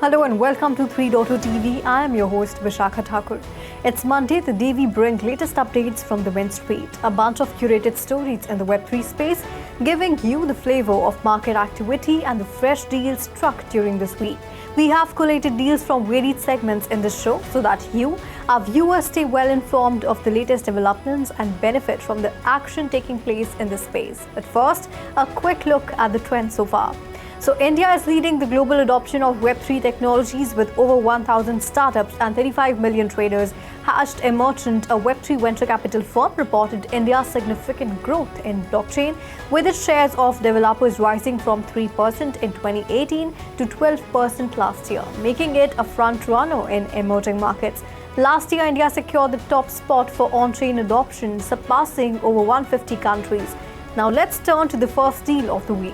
Hello and welcome to 3.0 TV. I am your host Vishakha Thakur. It's Monday, the day we bring latest updates from the Main Street. A bunch of curated stories in the Web3 space, giving you the flavor of market activity and the fresh deals struck during this week. We have collated deals from varied segments in this show so that you, our viewers, stay well informed of the latest developments and benefit from the action taking place in this space. But first, a quick look at the trends so far. So India is leading the global adoption of Web3 technologies with over 1,000 startups and 35 million traders. Hashed Emergent, a Web3 venture capital firm, reported India's significant growth in blockchain, with its shares of developers rising from 3% in 2018 to 12% last year, making it a front-runner in emerging markets. Last year, India secured the top spot for on-chain adoption, surpassing over 150 countries. Now let's turn to the first deal of the week.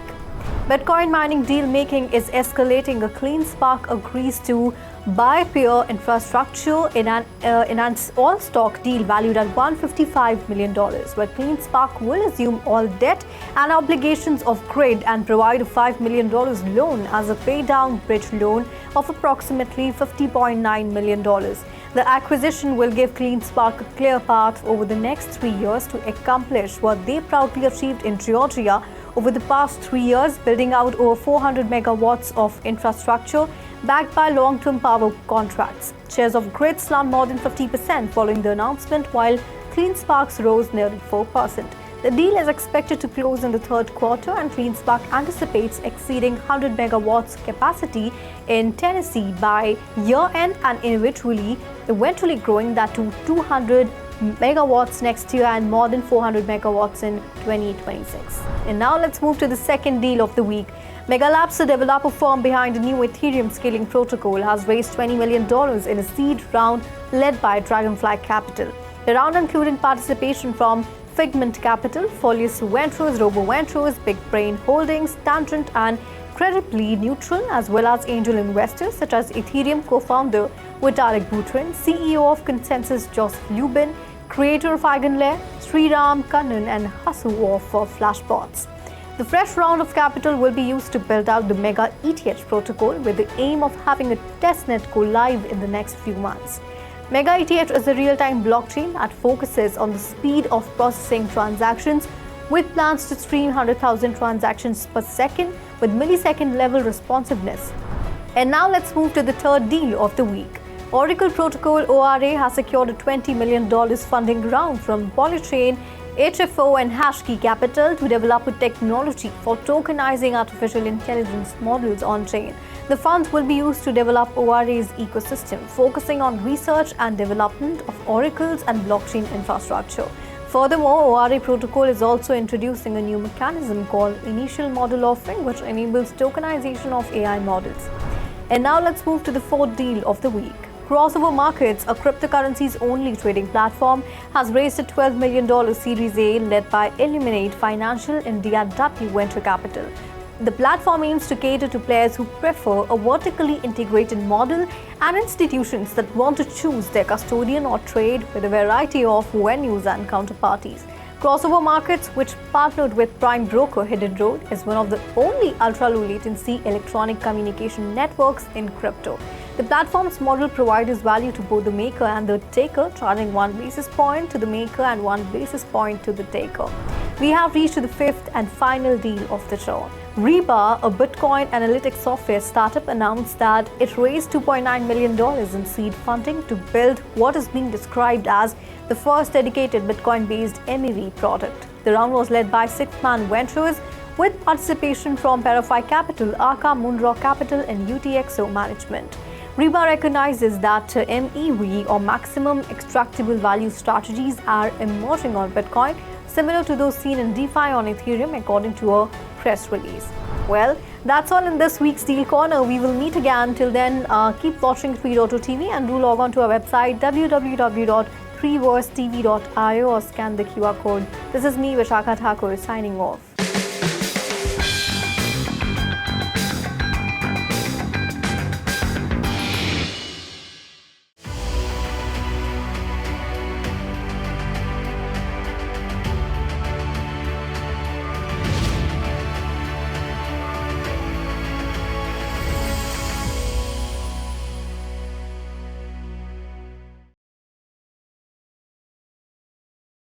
Bitcoin mining deal-making is escalating. A CleanSpark agrees to buy Peer Infrastructure in an all-stock deal valued at $155 million, where CleanSpark will assume all debt and obligations of Grid and provide a $5 million loan as a pay-down bridge loan of approximately $50.9 million. The acquisition will give CleanSpark a clear path over the next 3 years to accomplish what they proudly achieved in Georgia over the past 3 years, building out over 400 megawatts of infrastructure backed by long-term power contracts. Shares of Grid slumped more than 50% following the announcement, while CleanSpark's rose nearly 4%. The deal is expected to close in the third quarter, and CleanSpark anticipates exceeding 100 megawatts capacity in Tennessee by year-end and eventually growing that to 200 megawatts next year and more than 400 megawatts in 2026. And now let's move to the second deal of the week. Mega Labs, the developer firm behind the new Ethereum scaling protocol, has raised $20 million in a seed round led by Dragonfly Capital. The round included participation from Figment Capital, Folius Ventures, Robo Ventures, Big Brain Holdings, Tangent, and Credibly Neutral, as well as angel investors such as Ethereum co-founder Vitalik Buterin, CEO of ConsenSys Joseph Lubin, creator of EigenLayer, Sriram Kannan, and Hasu of Flashbots. The fresh round of capital will be used to build out the Mega ETH protocol with the aim of having a testnet go live in the next few months. Mega ETH is a real-time blockchain that focuses on the speed of processing transactions, with plans to stream 100,000 transactions per second with millisecond-level responsiveness. And now let's move to the third deal of the week. Oracle Protocol ORA has secured a $20 million funding round from Polychain, HFO, and Hashkey Capital to develop a technology for tokenizing artificial intelligence models on-chain. The funds will be used to develop ORA's ecosystem, focusing on research and development of oracles and blockchain infrastructure. Furthermore, ORA Protocol is also introducing a new mechanism called Initial Model Offering, which enables tokenization of AI models. And now let's move to the fourth deal of the week. Crossover Markets, a cryptocurrencies-only trading platform, has raised a $12 million Series A led by Illuminate Financial and DRW Venture Capital. The platform aims to cater to players who prefer a vertically integrated model and institutions that want to choose their custodian or trade with a variety of venues and counterparties. Crossover Markets, which partnered with prime broker Hidden Road, is one of the only ultra-low latency electronic communication networks in crypto. The platform's model provides value to both the maker and the taker, charging 1 basis point to the maker and 1 basis point to the taker. We have reached the fifth and final deal of the show. Reba, a Bitcoin analytics software startup, announced that it raised $2.9 million in seed funding to build what is being described as the first dedicated Bitcoin-based MEV product. The round was led by Sixth Man Ventures, with participation from Verify Capital, Arca, Moonrock Capital, and UTXO Management. Reba recognizes that MEV, or maximum extractable value strategies, are emerging on Bitcoin, similar to those seen in DeFi on Ethereum, according to a press release. Well, that's all in this week's Deal Corner. We will meet again. Till then, keep watching 3.0 TV and do log on to our website www.3versetv.io or scan the QR code. This is me, Vishakha Thakur, signing off.